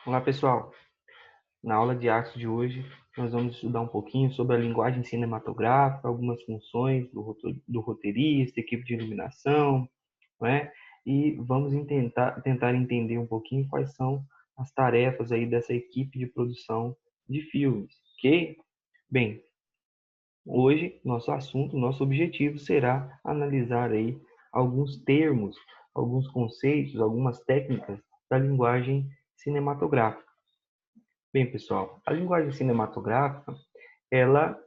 Olá, pessoal. Na aula de artes de hoje, nós vamos estudar um pouquinho sobre a linguagem cinematográfica, algumas funções do roteirista, equipe de iluminação, não é? E vamos tentar entender um pouquinho quais são as tarefas aí dessa equipe de produção de filmes, ok? Bem, hoje nosso objetivo será analisar aí alguns termos, alguns conceitos, algumas técnicas da linguagem cinematográfica. Bem, pessoal, a linguagem cinematográfica, ela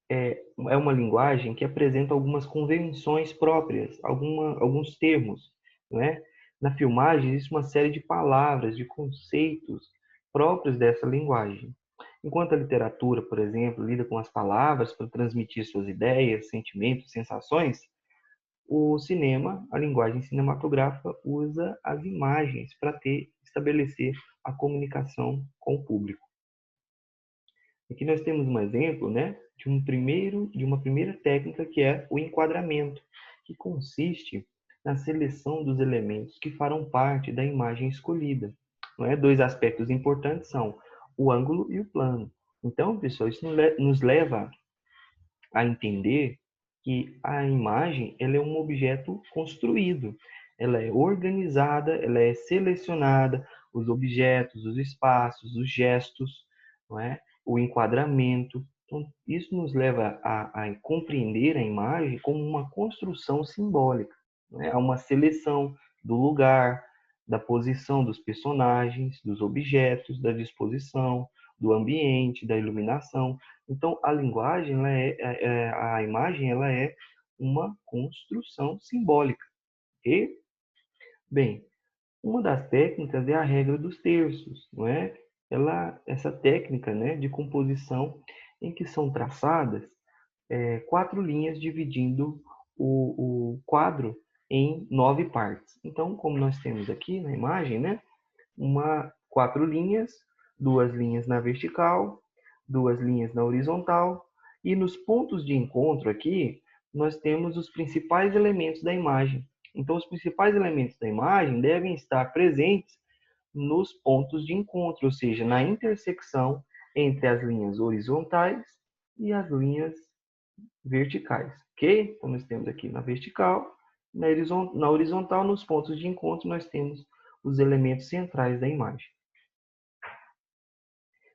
é uma linguagem que apresenta algumas convenções próprias, alguns termos, né? Na filmagem existe uma série de palavras, de conceitos próprios dessa linguagem. Enquanto a literatura, por exemplo, lida com as palavras para transmitir suas ideias, sentimentos, sensações, o cinema, a linguagem cinematográfica, usa as imagens para estabelecer a comunicação com o público. Aqui nós temos um exemplo, né, de uma primeira técnica que é o enquadramento, que consiste na seleção dos elementos que farão parte da imagem escolhida. Não é? Dois aspectos importantes são o ângulo e o plano. Então, pessoal, isso nos leva a entender que a imagem ela é um objeto construído, ela é organizada, ela é selecionada, os objetos, os espaços, os gestos, não é? O enquadramento. Então, isso nos leva a compreender a imagem como uma construção simbólica, não é? Uma seleção do lugar, da posição dos personagens, dos objetos, da disposição, do ambiente, da iluminação. Então, a linguagem, a imagem, ela é uma construção simbólica. E, bem, uma das técnicas é a regra dos terços, não é? Essa técnica, né, de composição em que são traçadas quatro linhas dividindo o quadro em 9 partes. Então, como nós temos aqui na imagem, né, quatro linhas, duas linhas na vertical, duas linhas na horizontal, e nos pontos de encontro aqui, nós temos os principais elementos da imagem. Então, os principais elementos da imagem devem estar presentes nos pontos de encontro, ou seja, na intersecção entre as linhas horizontais e as linhas verticais, ok? Então, nós temos aqui na vertical, na horizontal, nos pontos de encontro, nós temos os elementos centrais da imagem.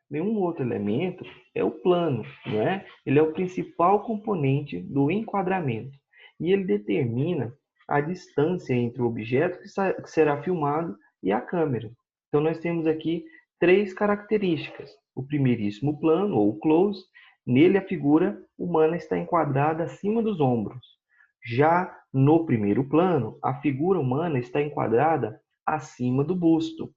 Nenhum outro elemento é o plano, não é? Ele é o principal componente do enquadramento e ele determina a distância entre o objeto que será filmado e a câmera. Então, nós temos aqui três características. O primeiríssimo plano, ou close, nele a figura humana está enquadrada acima dos ombros. Já no primeiro plano, a figura humana está enquadrada acima do busto.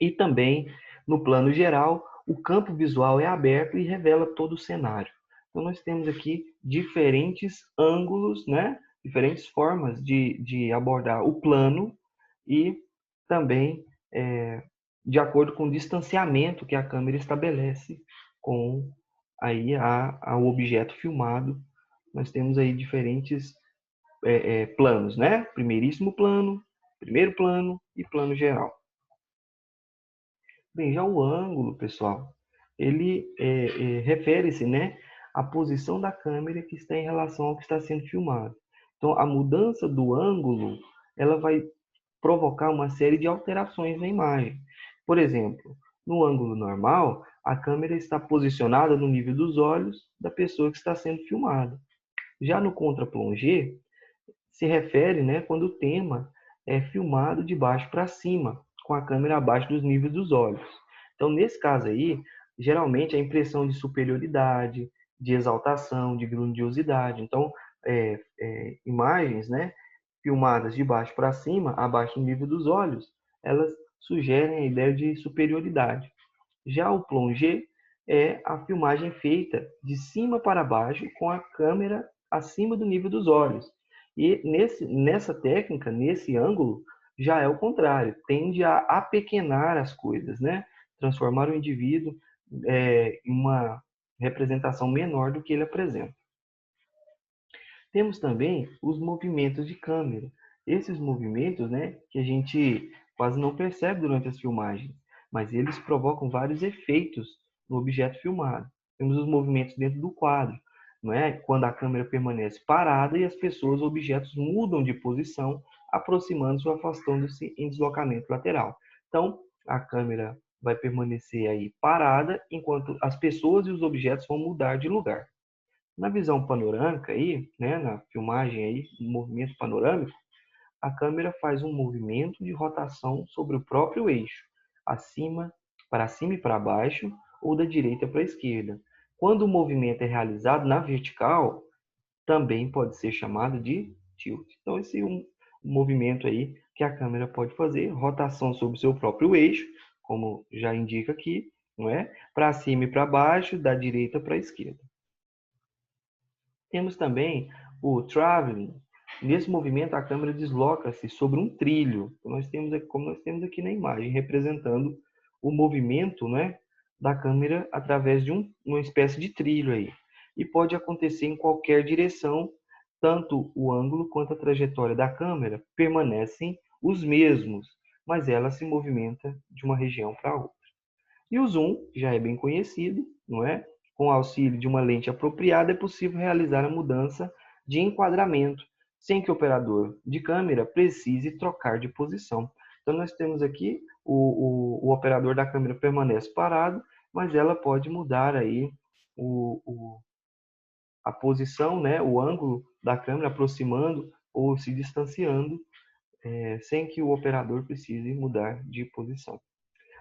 E também, no plano geral, o campo visual é aberto e revela todo o cenário. Então, nós temos aqui diferentes ângulos, né? Diferentes formas de abordar o plano e também de acordo com o distanciamento que a câmera estabelece com aí o objeto filmado. Nós temos aí diferentes planos, né? Primeiríssimo plano, primeiro plano e plano geral. Bem, já o ângulo, pessoal, ele refere-se, né, à posição da câmera que está em relação ao que está sendo filmado. Então, a mudança do ângulo, ela vai provocar uma série de alterações na imagem. Por exemplo, no ângulo normal, a câmera está posicionada no nível dos olhos da pessoa que está sendo filmada. Já no contra-plongé, se refere, né, quando o tema é filmado de baixo para cima, com a câmera abaixo dos níveis dos olhos. Então, nesse caso aí, geralmente a impressão de superioridade, de exaltação, de grandiosidade. Então, imagens, né, filmadas de baixo para cima, abaixo do nível dos olhos, elas sugerem a ideia de superioridade. Já o plongé é a filmagem feita de cima para baixo com a câmera acima do nível dos olhos. E nessa técnica, nesse ângulo, já é o contrário, tende a apequenar as coisas, né? Transformar o indivíduo em uma representação menor do que ele apresenta. Temos também os movimentos de câmera. Esses movimentos, né, que a gente quase não percebe durante as filmagens, mas eles provocam vários efeitos no objeto filmado. Temos os movimentos dentro do quadro, não é? Quando a câmera permanece parada e as pessoas ou objetos mudam de posição, aproximando-se ou afastando-se em deslocamento lateral. Então, a câmera vai permanecer aí parada, enquanto as pessoas e os objetos vão mudar de lugar. Na visão panorâmica aí, né, na filmagem aí, no movimento panorâmico, a câmera faz um movimento de rotação sobre o próprio eixo, para cima e para baixo, ou da direita para a esquerda. Quando o movimento é realizado na vertical, também pode ser chamado de tilt. Então, esse é um movimento aí que a câmera pode fazer, rotação sobre o seu próprio eixo, como já indica aqui, não é? Para cima e para baixo, da direita para a esquerda. Temos também o traveling. Nesse movimento, a câmera desloca-se sobre um trilho, como nós temos aqui na imagem, representando o movimento, né, da câmera através de uma espécie de trilho aí. E pode acontecer em qualquer direção, tanto o ângulo quanto a trajetória da câmera permanecem os mesmos, mas ela se movimenta de uma região para outra. E o zoom já é bem conhecido, não é? Com o auxílio de uma lente apropriada, é possível realizar a mudança de enquadramento, sem que o operador de câmera precise trocar de posição. Então, nós temos aqui o operador da câmera permanece parado, mas ela pode mudar aí a posição, né, o ângulo da câmera, aproximando ou se distanciando, sem que o operador precise mudar de posição.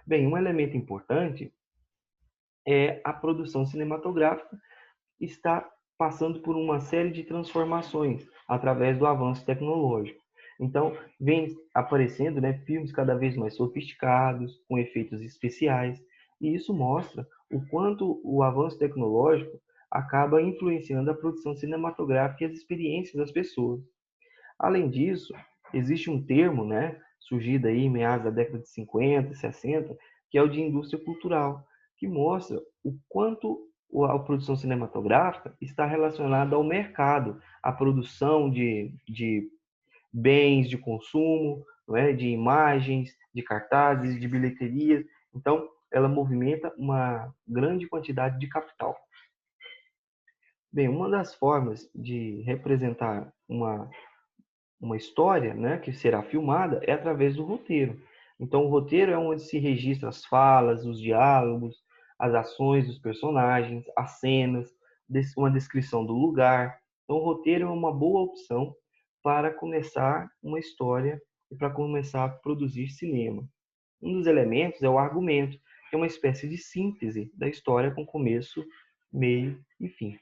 Bem, um elemento importante é a produção cinematográfica está passando por uma série de transformações através do avanço tecnológico. Então, vem aparecendo, né, filmes cada vez mais sofisticados, com efeitos especiais, e isso mostra o quanto o avanço tecnológico acaba influenciando a produção cinematográfica e as experiências das pessoas. Além disso, existe um termo, né, surgido aí em meados da década de 50, 60, que é o de indústria cultural, que mostra o quanto a produção cinematográfica está relacionada ao mercado, à produção de bens de consumo, não é? De imagens, de cartazes, de bilheterias. Então, ela movimenta uma grande quantidade de capital. Bem, uma das formas de representar uma história, né, que será filmada é através do roteiro. Então, o roteiro é onde se registra as falas, os diálogos, as ações dos personagens, as cenas, uma descrição do lugar. Então, o roteiro é uma boa opção para começar uma história e para começar a produzir cinema. Um dos elementos é o argumento, que é uma espécie de síntese da história com começo, meio e fim.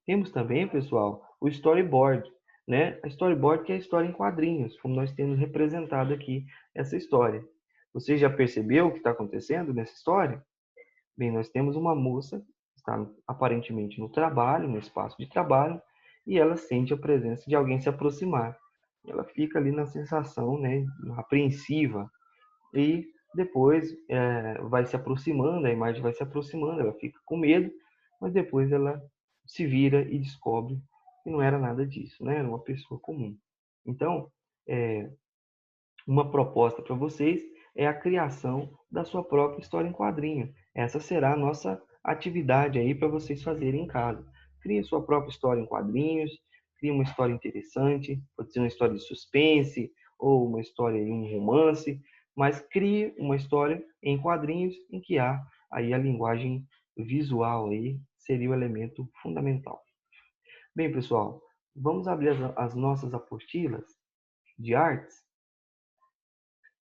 Temos também, pessoal, o storyboard, né? A storyboard que é a história em quadrinhos, como nós temos representado aqui essa história. Você já percebeu o que está acontecendo nessa história? Bem, nós temos uma moça que está aparentemente no trabalho, no espaço de trabalho, e ela sente a presença de alguém se aproximar. Ela fica ali na sensação, né, apreensiva, e depois vai se aproximando, a imagem vai se aproximando, ela fica com medo, mas depois ela se vira e descobre que não era nada disso, né? Era uma pessoa comum. Então, uma proposta para vocês é a criação da sua própria história em quadrinho. Essa será a nossa atividade aí para vocês fazerem em casa. Crie sua própria história em quadrinhos, crie uma história interessante, pode ser uma história de suspense ou uma história em um romance, mas crie uma história em quadrinhos em que há aí a linguagem visual aí seria o elemento fundamental. Bem, pessoal, vamos abrir as nossas apostilas de artes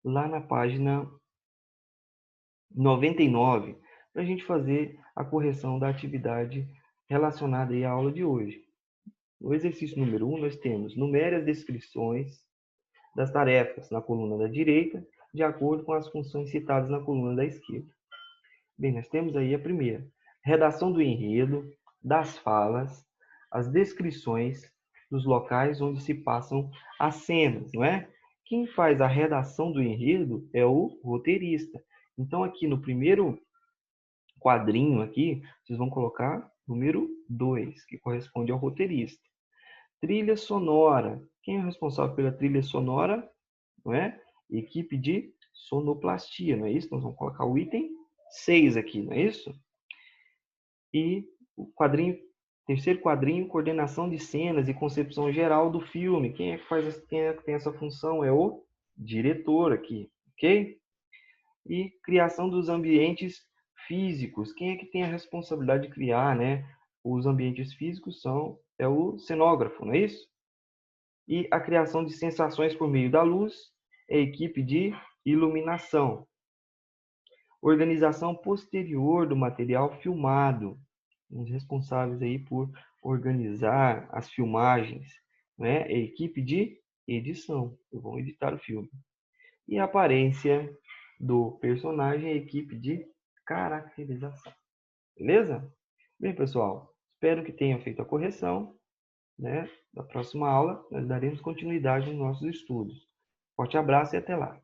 lá na página 99, para a gente fazer a correção da atividade relacionada aí à aula de hoje. No exercício número 1, nós temos numere as descrições das tarefas na coluna da direita, de acordo com as funções citadas na coluna da esquerda. Bem, nós temos aí a primeira, redação do enredo, das falas, as descrições dos locais onde se passam as cenas, não é? Quem faz a redação do enredo é o roteirista. Então, aqui no primeiro quadrinho aqui, vocês vão colocar número 2, que corresponde ao roteirista. Trilha sonora. Quem é responsável pela trilha sonora? Não é? Equipe de sonoplastia, não é isso? Nós vamos colocar o item 6 aqui, não é isso? E o quadrinho, terceiro quadrinho, coordenação de cenas e concepção geral do filme. Quem é que faz, quem é que tem essa função? É o diretor aqui, ok? E criação dos ambientes físicos. Quem é que tem a responsabilidade de criar, né? Os ambientes físicos é o cenógrafo, não é isso? E a criação de sensações por meio da luz é a equipe de iluminação. Organização posterior do material filmado. Os responsáveis aí por organizar as filmagens, né? É a equipe de edição, que vão editar o filme. E a aparência do personagem é a equipe de caracterização. Beleza? Bem, pessoal, espero que tenham feito a correção, né? Na próxima aula, nós daremos continuidade nos nossos estudos. Forte abraço e até lá!